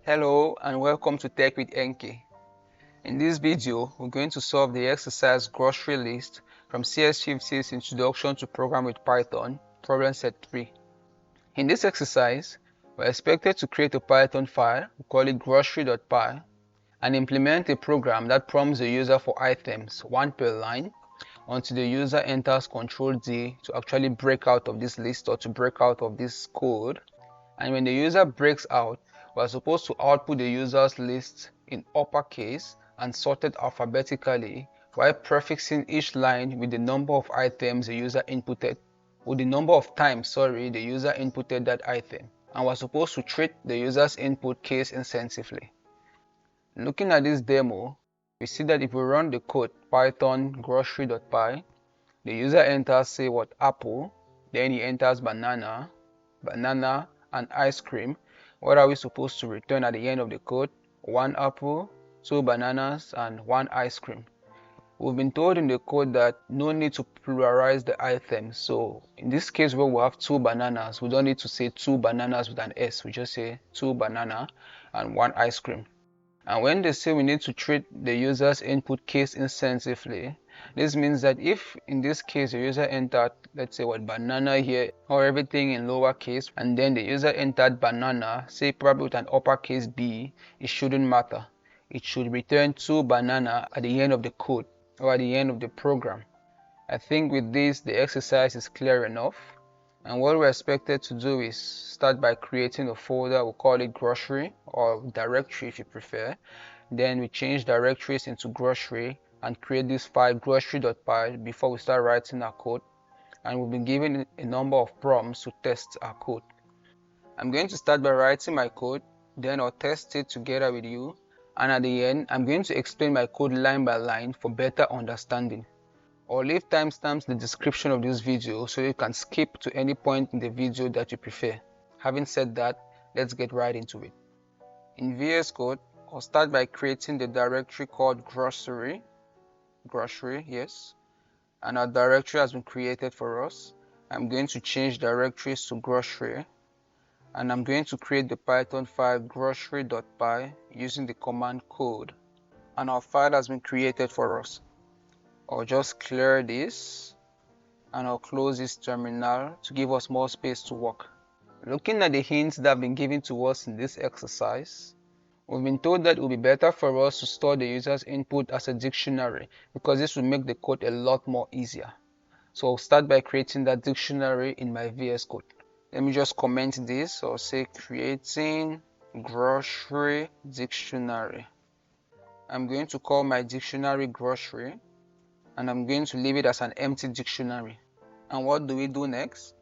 Hello and welcome to Tech with NK. In this video, we're going to solve the exercise grocery list from CS50's Introduction to Program with Python, problem set 3. In this exercise, we're expected to create a Python file, we call it grocery.py, and implement a program that prompts the user for items, one per line, until the user enters Ctrl-D to actually break out of this list or to break out of this code. And when the user breaks out, we're supposed to output the user's list in uppercase and sorted alphabetically while prefixing each line with the number of items the user inputted, with the number of times, the user inputted that item. And we're supposed to treat the user's input case insensitively. Looking at this demo, we see that if we run the code python grocery.py, the user enters say apple, then he enters banana, and ice cream. What are we supposed to return at the end of the code? One apple, two bananas, and one ice cream. We've been told in the code that no need to pluralize the items. So in this case where we have two bananas, we don't need to say two bananas with an S. We just say two banana and one ice cream. And when they say we need to treat the user's input case insensitively, this means that if in this case the user entered, let's say banana here, or everything in lowercase, and then the user entered banana, say probably with an uppercase B, it shouldn't matter. It should return two banana at the end of the code or at the end of the program. I think with this the exercise is clear enough. And what we're expected to do is start by creating a folder, we'll call it grocery or directory if you prefer. Then we change directories into grocery and create this file grocery.py before we start writing our code. And we'll be given a number of prompts to test our code. I'm going to start by writing my code, then I'll test it together with you. And at the end, I'm going to explain my code line by line for better understanding. Or leave timestamps in the description of this video so you can skip to any point in the video that you prefer. Having said that, let's get right into it. In VS Code, I'll start by creating the directory called grocery, yes, and our directory has been created for us. I'm going to change directories to grocery, and I'm going to create the Python file grocery.py using the command code, and our file has been created for us. I'll just clear this and I'll close this terminal to give us more space to work. Looking at the hints that have been given to us in this exercise, we've been told that it will be better for us to store the user's input as a dictionary because this will make the code a lot more easier. So I'll start by creating that dictionary in my VS Code. Let me just comment this. I'll say creating grocery dictionary. I'm going to call my dictionary grocery, and I'm going to leave it as an empty dictionary. And what do we do next?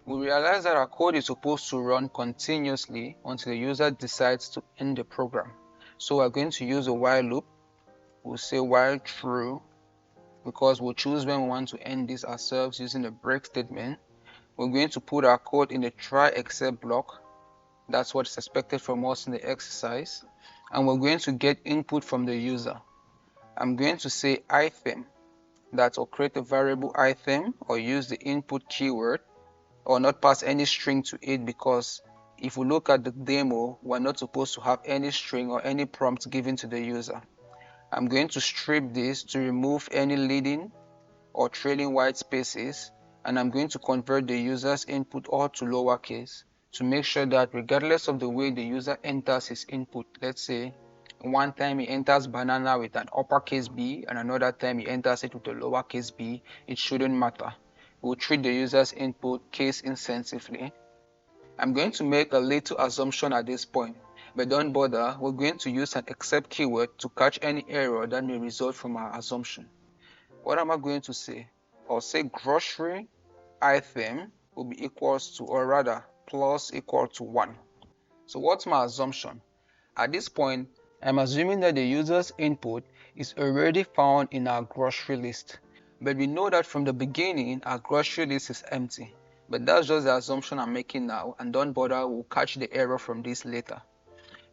We realize that our code is supposed to run continuously until the user decides to end the program. So we're going to use a while loop. We'll say while true, because we'll choose when we want to end this ourselves using the break statement. We're going to put our code in the try except block. That's what's expected from us in the exercise. And we're going to get input from the user. I'm going to say item. That will create a variable item or use the input keyword or not pass any string to it, because if we look at the demo, we're not supposed to have any string or any prompt given to the user. I'm going to strip this to remove any leading or trailing white spaces, and I'm going to convert the user's input all to lowercase to make sure that regardless of the way the user enters his input, let's say one time he enters banana with an uppercase B and another time he enters it with a lowercase b, it shouldn't matter. We'll treat the user's input case insensitively. I'm going to make a little assumption at this point, but don't bother. We're going to use an except keyword to catch any error that may result from our assumption. What am I going to say? I'll say grocery item will be equals to, or rather plus equal to 1. So what's my assumption? At this point, I'm assuming that the user's input is already found in our grocery list. But we know that from the beginning, our grocery list is empty. But that's just the assumption I'm making now, and don't bother, we'll catch the error from this later.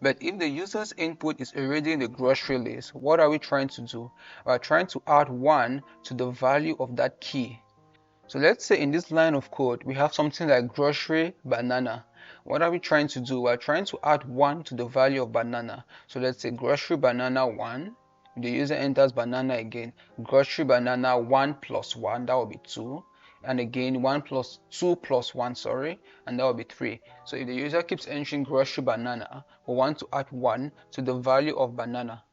But if the user's input is already in the grocery list, what are we trying to do? We're trying to add 1 to the value of that key. So let's say in this line of code, we have something like grocery banana. What are we trying to do? We're trying to add 1 to the value of banana. So let's say grocery banana 1. The user enters banana again. Grocery banana 1 plus 1, that will be 2. And again 1 plus 2 plus 1, sorry, and that will be 3. So if the user keeps entering grocery banana, we want to add 1 to the value of banana.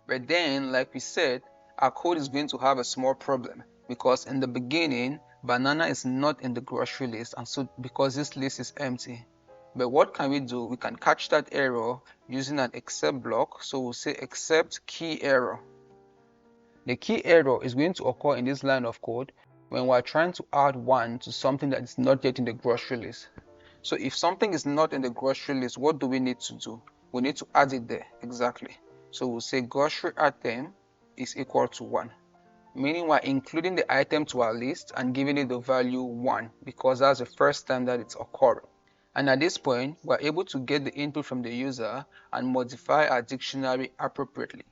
But then, like we said, our code is going to have a small problem because in the beginning, banana is not in the grocery list, and so because this list is empty. But what can we do? We can catch that error using an except block. So we'll say except key error. The key error is going to occur in this line of code when we're trying to add 1 to something that is not yet in the grocery list. So if something is not in the grocery list, what do we need to do? We need to add it there, exactly. So we'll say grocery item is equal to 1. Meaning we're including the item to our list and giving it the value 1 because that's the first time that it's occurring. And at this point, we're able to get the input from the user and modify our dictionary appropriately.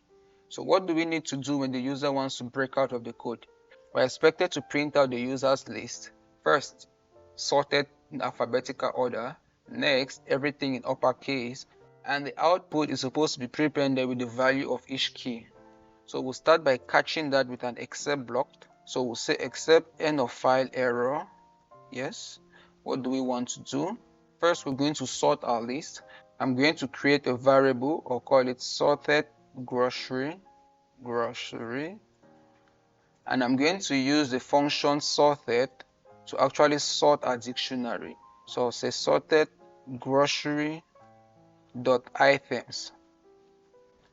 So what do we need to do when the user wants to break out of the code? We're expected to print out the user's list. First, sorted in alphabetical order. Next, everything in uppercase. And the output is supposed to be prepended with the value of each key. So we'll start by catching that with an except block. So we'll say except end of file error. Yes. What do we want to do? First, we're going to sort our list. I'm going to create a variable or call it sorted grocery, and I'm going to use the function sorted to actually sort our dictionary. So I'll say sorted grocery dot items.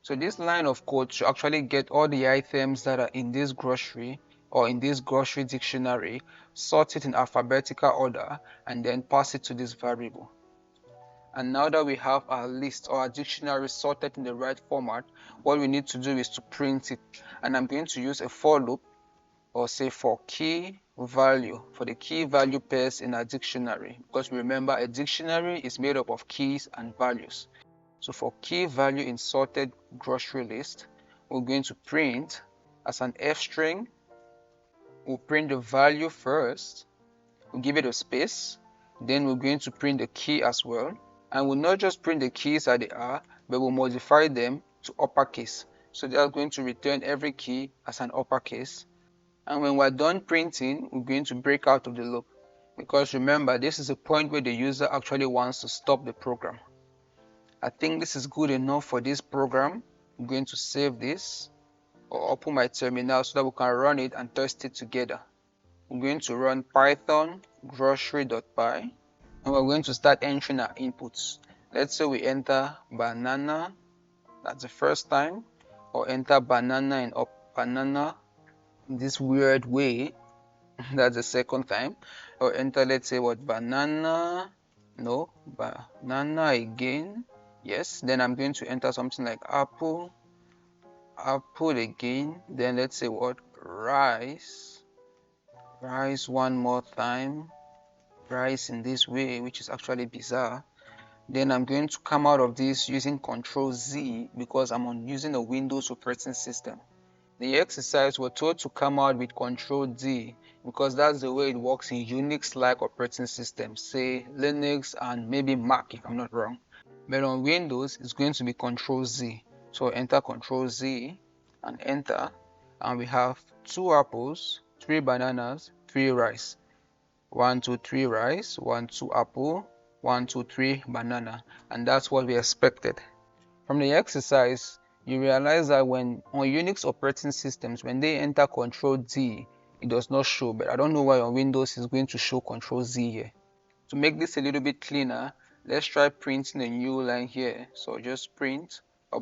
So this line of code should actually get all the items that are in this grocery or in this grocery dictionary, sort it in alphabetical order, and then pass it to this variable. And now that we have our list or our dictionary sorted in the right format, what we need to do is to print it. And I'm going to use a for loop or say for key value, for the key value pairs in our dictionary. Because remember, a dictionary is made up of keys and values. So for key value in sorted grocery list, we're going to print as an F string. We'll print the value first. We'll give it a space. Then we're going to print the key as well. And we'll not just print the keys as they are, but we'll modify them to uppercase. So they are going to return every key as an uppercase. And when we're done printing, we're going to break out of the loop. Because remember, this is a point where the user actually wants to stop the program. I think this is good enough for this program. I'm going to save this or open my terminal so that we can run it and test it together. We're going to run python grocery.py. And we're going to start entering our inputs. Let's say we enter banana, that's the first time, or enter banana in this weird way, that's the second time, or enter, let's say what, banana again, yes. Then I'm going to enter something like apple again. Then let's say what, rice one more time, rice in this way, which is actually bizarre. Then I'm going to come out of this using Ctrl Z because I'm using a Windows operating system. The exercise we're told to come out with Ctrl D because that's the way it works in Unix-like operating systems, say Linux and maybe Mac if I'm not wrong. But on Windows, it's going to be Ctrl Z. So enter Ctrl Z and enter, and we have 2 apples, 3 bananas, 3 rice. 1, 2, 3 rice, 1, 2 apple, 1, 2, 3 banana, and that's what we expected. From the exercise, you realize that when on Unix operating systems, when they enter Ctrl D, it does not show, but I don't know why on Windows it's going to show Ctrl Z here. To make this a little bit cleaner, let's try printing a new line here. So just print a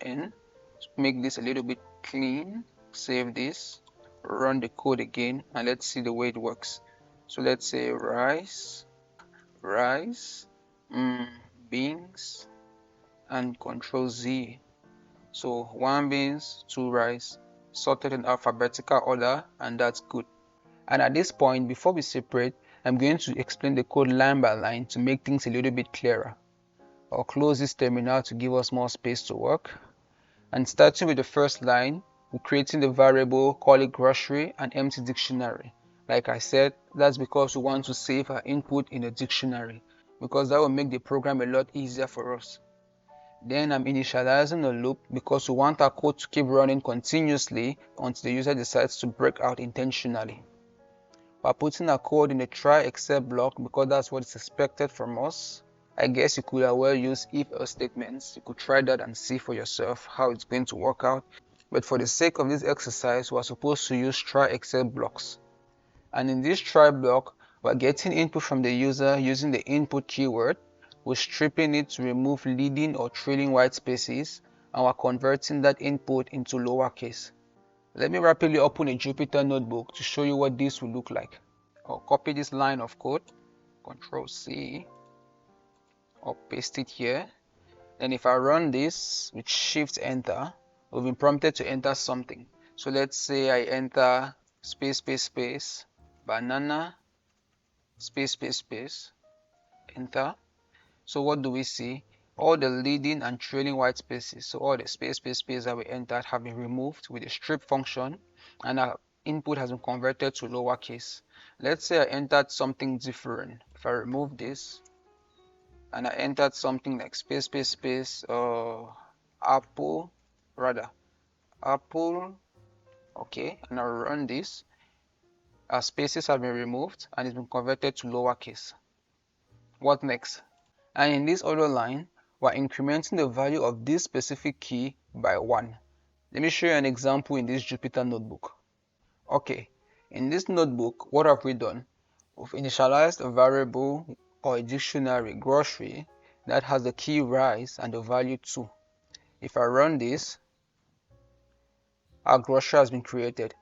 \n to make this a little bit clean. Save this, run the code again, and let's see the way it works. So let's say rice, beans, and Ctrl Z. So 1 beans, 2 rice, sorted in alphabetical order, and that's good. And at this point, before we separate, I'm going to explain the code line by line to make things a little bit clearer. I'll close this terminal to give us more space to work. And starting with the first line, we're creating the variable, call it grocery, and empty dictionary. Like I said, that's because we want to save our input in a dictionary, because that will make the program a lot easier for us. Then I'm initializing a loop because we want our code to keep running continuously until the user decides to break out intentionally. We're putting our code in the try except block because that's what is expected from us. I guess you could as well use if-else statements. You could try that and see for yourself how it's going to work out. But for the sake of this exercise, we're supposed to use try except blocks. And in this try block, we're getting input from the user using the input keyword. We're stripping it to remove leading or trailing white spaces, and we're converting that input into lowercase. Let me rapidly open a Jupyter notebook to show you what this will look like. I'll copy this line of code, Control C, or paste it here. Then if I run this with Shift Enter, we've been prompted to enter something. So let's say I enter space, space, space, banana, space, space, space, enter. So what do we see? All the leading and trailing white spaces, so all the space, space, space that we entered have been removed with the strip function, and our input has been converted to lowercase. Let's say I entered something different. If I remove this and I entered something like space, space, space, apple, okay, and I run this, our spaces have been removed and it's been converted to lowercase. What next? And in this other line, we're incrementing the value of this specific key by 1. Let me show you an example in this Jupyter notebook. Okay, in this notebook, what have we done? We've initialized a variable or a dictionary, grocery, that has the key rice and the value 2. If I run this, our grocery has been created.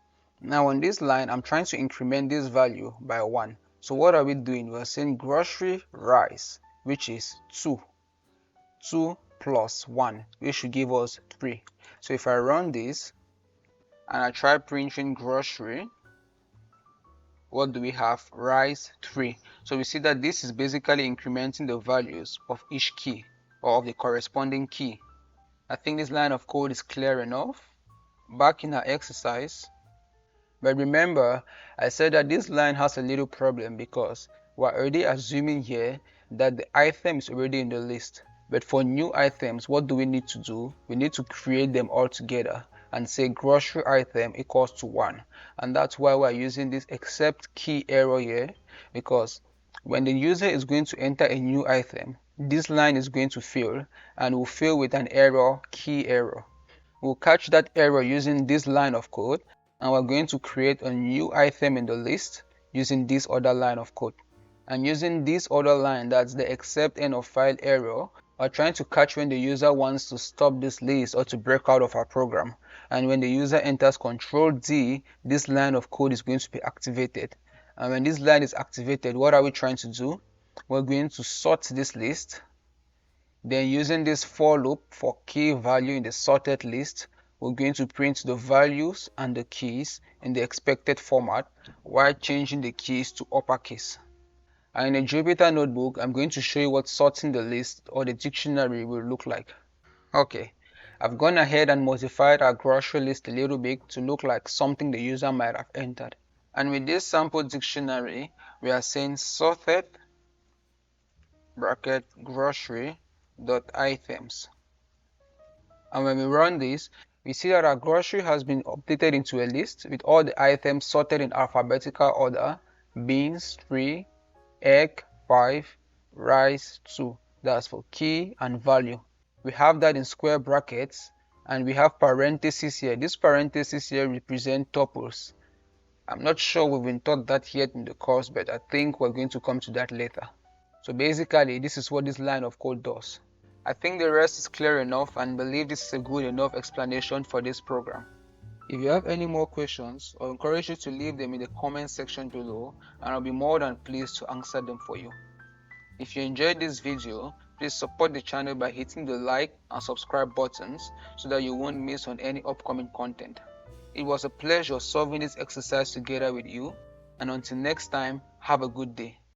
Now on this line, I'm trying to increment this value by 1. So what are we doing? We're saying grocery rice, which is 2. 2 plus 1, which should give us 3. So if I run this and I try printing grocery, what do we have? Rice 3. So we see that this is basically incrementing the values of each key or of the corresponding key. I think this line of code is clear enough. Back in our exercise. But remember, I said that this line has a little problem because we're already assuming here that the item is already in the list. But for new items, what do we need to do? We need to create them all together and say grocery item equals to 1. And that's why we're using this except key error here, because when the user is going to enter a new item, this line is going to fail and will fail with an error, key error. We'll catch that error using this line of code, and we're going to create a new item in the list using this other line of code. And using this other line, that's the except end of file error, we're trying to catch when the user wants to stop this list or to break out of our program. And when the user enters Control D, this line of code is going to be activated. And when this line is activated, what are we trying to do? We're going to sort this list. Then using this for loop for key value in the sorted list, we're going to print the values and the keys in the expected format while changing the keys to uppercase. And in a Jupyter notebook, I'm going to show you what sorting the list or the dictionary will look like. Okay, I've gone ahead and modified our grocery list a little bit to look like something the user might have entered. And with this sample dictionary, we are saying sorted bracket grocery dot items. And when we run this, we see that our grocery has been updated into a list with all the items sorted in alphabetical order: beans 3, egg 5, rice 2. That's for key and value. We have that in square brackets, and we have parentheses here. These parentheses here represent tuples. I'm not sure we've been taught that yet in the course, but I think we're going to come to that later. So basically, this is what this line of code does. I think the rest is clear enough and believe this is a good enough explanation for this program. If you have any more questions, I encourage you to leave them in the comment section below, and I'll be more than pleased to answer them for you. If you enjoyed this video, please support the channel by hitting the like and subscribe buttons so that you won't miss on any upcoming content. It was a pleasure solving this exercise together with you, and until next time, have a good day.